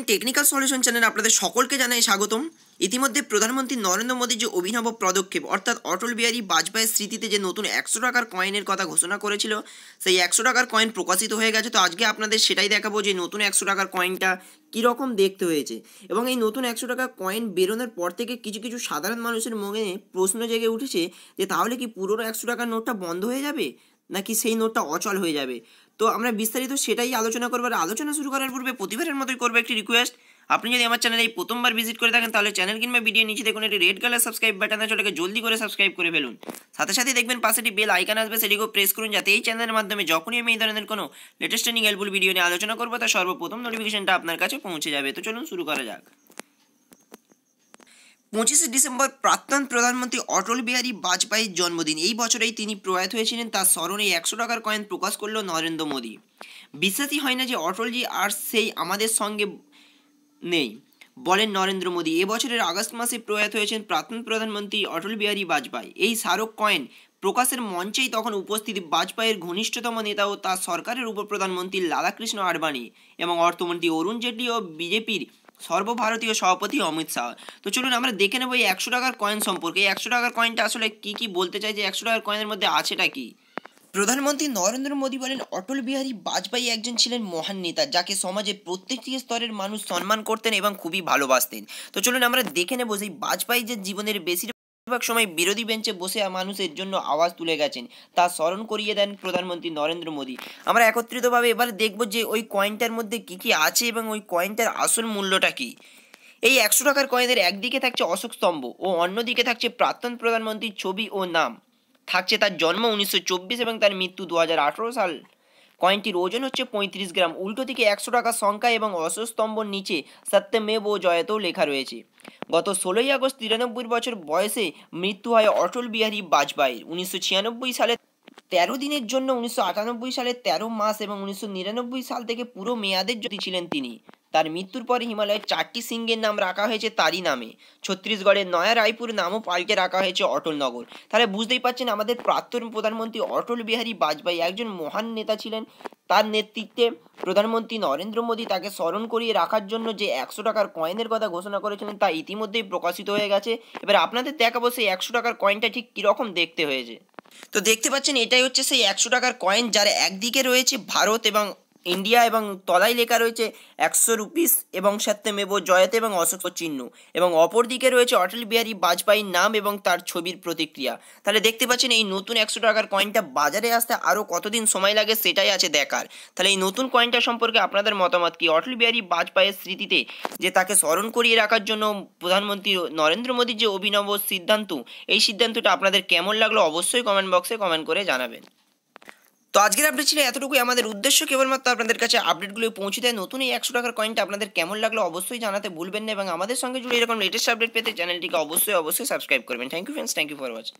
Technical solution চ্যানেলে আপনাদের সকলকে জানাই স্বাগতম। ইতিমধ্যে প্রধানমন্ত্রী নরেন্দ্র মোদীর যে অভিনব পদক্ষেপ অর্থাৎ অটল বিহারী বাজপেয়ীর স্মৃতিতে যে নতুন 100 টাকার কয়েনের কথা ঘোষণা করেছিল, সেই 100 টাকার কয়েন প্রকাশিত হয়ে গেছে। তো আজকে আপনাদের সেটাই দেখাবো যে নতুন 100 টাকার কয়েনটা কীরকম দেখতে হয়েছে। এবং এই নতুন 100 টাকার কয়েন বেরোনোর পর থেকে কিছু কিছু সাধারণ মানুষের মনে প্রশ্ন জেগে উঠেছে যে তাহলে কি পুরনো 100 টাকার নোটটা বন্ধ হয়ে যাবে, নাকি সেই নোটটা অচল হয়ে যাবে। তো আমরা বিস্তারিত সেটাই আলোচনা করবো। আর আলোচনা শুরু করার পূর্বে প্রতিবারের মতোই করবো একটি রিকোয়েস্ট, আপনি যদি আমার চ্যানেলে এই প্রথমবার ভিজিট করে থাকেন তাহলে চ্যানেল কিংবা ভিডিও নিচে দেখুন একটি রেড কালার সাবস্ক্রাইব বাটন আছে, ওটাকে জলদি করে সাবস্ক্রাইব করে ফেলুন। সাথে সাথে দেখবেন পাশে একটি বেল আইকন আসবে, সেটিকেও প্রেস করুন যাতে এই চ্যানেলের মাধ্যমে যখনই আমি এই ধরনের কোনো লেটেস্ট ট্রেনিং হেল্পফুল ভিডিও নিয়ে আলোচনা করবো তার সর্বপ্রথম নোটিফিকেশনটা আপনার কাছে পৌঁছে যাবে। তো চলুন শুরু করা যাক। 25শে ডিসেম্বর প্রাক্তন প্রধানমন্ত্রী অটল বিহারী বাজপেয়ীর জন্মদিন। এই বছরেই তিনি প্রয়াত হয়েছিলেন। তার স্মরণে 100 টাকার কয়েন প্রকাশ করল নরেন্দ্র মোদী। বিশ্বাসই হয় না যে অটলজি আর সেই আমাদের সঙ্গে নেই, বলেন নরেন্দ্র মোদী। এবছরের আগস্ট মাসে প্রয়াত হয়েছেন প্রাক্তন প্রধানমন্ত্রী অটল বিহারী বাজপেয়ী। এই স্মারক কয়েন প্রকাশের মঞ্চেই তখন উপস্থিত বাজপেয়ীর ঘনিষ্ঠতম নেতা ও তার সরকারের উপপ্রধানমন্ত্রী লালাকৃষ্ণ আডবাণী এবং অর্থমন্ত্রী অরুণ জেটলি ও বিজেপির সর্বভারতীয় সভাপতি অমিত শাহ। তো চলুন আমরা দেখে নেব এই 100 টাকার কয়েন সম্পর্কে। এই 100 টাকার কয়েনটা আসলে কি বলতে চাই, যে 100 টাকার কয়েনের মধ্যে আছেটা কি। প্রধানমন্ত্রী নরেন্দ্র মোদী বলেন, অটল বিহারী বাজপেয়ী একজন ছিলেন মহান নেতা, যাকে সমাজের প্রত্যেকটি স্তরের মানুষ সম্মান করতেন এবং খুবই ভালোবাসতেন। তো চলুন আমরা দেখে নেব সেই বাজপেয়ী যে জীবনের বেশিরভাগ সময় বিরোধী বেঞ্চে বসে মানুষের জন্য আওয়াজ তুলে গেছেন, তা স্মরণ করিয়ে দেন প্রধানমন্ত্রী নরেন্দ্র মোদী। আমরা একত্রিতভাবে এবার দেখব যে ওই কয়েনটার মধ্যে কি আছে এবং ওই কয়েনটার আসল মূল্যটা কি। এই 100 টাকার কয়েনের একদিকে থাকছে অশোক স্তম্ভ ও অন্যদিকে থাকছে প্রাক্তন প্রধানমন্ত্রীর ছবি ও নাম। থাকছে তার জন্ম 1924 এবং তার মৃত্যু 2018 সাল। কয়েনটির ওজন হচ্ছে 35 গ্রাম। উল্টো দিকে 100 টাকার সংখ্যা এবং অশোক স্তম্ভর নিচে সত্যমেব জয়তেও লেখা রয়েছে। গত 16ই আগস্ট 93 বছর বয়সে মৃত্যু হয় অটল বিহারী বাজপেয়ীর। 1996 সালে 13 দিনের জন্য, 1998 সালে 13 মাস এবং 1999 সাল থেকে পুরো মেয়াদের জ্যোতি ছিলেন তিনি। তার মৃত্যুর পরে হিমালয়ের 4টি সিংহের নাম রাখা হয়েছে তারই নামে। ছত্তিশগড়ের নয়া রায়পুর নামও পাল্টে রাখা হয়েছে অটলনগর। তাহলে বুঝতেই পারছেন আমাদের প্রাক্তন প্রধানমন্ত্রী অটল বিহারী বাজপেয়ী একজন মহান নেতা ছিলেন। তার নেতৃত্বে প্রধানমন্ত্রী নরেন্দ্র মোদী তাকে স্মরণ করিয়ে রাখার জন্য যে 100 টাকার কয়েনের কথা ঘোষণা করেছিলেন তা ইতিমধ্যেই প্রকাশিত হয়ে গেছে। এবার আপনাদের দেখাবো সেই 100 টাকার কয়েনটা ঠিক কীরকম দেখতে হয়েছে। তো দেখতে পাচ্ছেন এটাই হচ্ছে সেই 100 টাকার কয়েন, যার একদিকে রয়েছে ভারত এবং ইন্ডিয়া এবং তলায় লেখা রয়েছে 100 রুপিস এবং সত্যমেব জয়তে এবং অশোক চিহ্ন, এবং অপর দিকে রয়েছে অটল বিহারী বাজপেয়ীর নাম এবং তার ছবির প্রতিক্রিয়া। তাহলে দেখতে পাচ্ছেন এই নতুন 100 টাকার কয়েনটা বাজারে আসতে আরও কতদিন সময় লাগে সেটাই আছে দেখার। তাহলে এই নতুন কয়েনটা সম্পর্কে আপনাদের মতামত কি? অটল বিহারী বাজপেয়ীর স্মৃতিতে যে তাকে স্মরণ করিয়ে রাখার জন্য প্রধানমন্ত্রী নরেন্দ্র মোদীর যে অভিনব সিদ্ধান্ত, এই সিদ্ধান্তটা আপনাদের কেমন লাগলো অবশ্যই কমেন্ট বক্সে কমেন্ট করে জানাবেন। তো আজকের আপডেট ছিল এতটুকুই। আমাদের উদ্দেশ্য কেবলমাত্র আপনাদের কাছে আপডেটগুলো পৌঁছে দেয়। নতুন এই 100 টাকার কয়েনটা আপনাদের কেমন লাগলো অবশ্যই জানাতে ভুলবেন না, এবং আমাদের সঙ্গে জুড়ে এরকম লেটেস্ট আপডেট পেতে চ্যানেলটিকে অবশ্যই সাবস্ক্রাইব করবেন। Thank you friends, thank you for watching.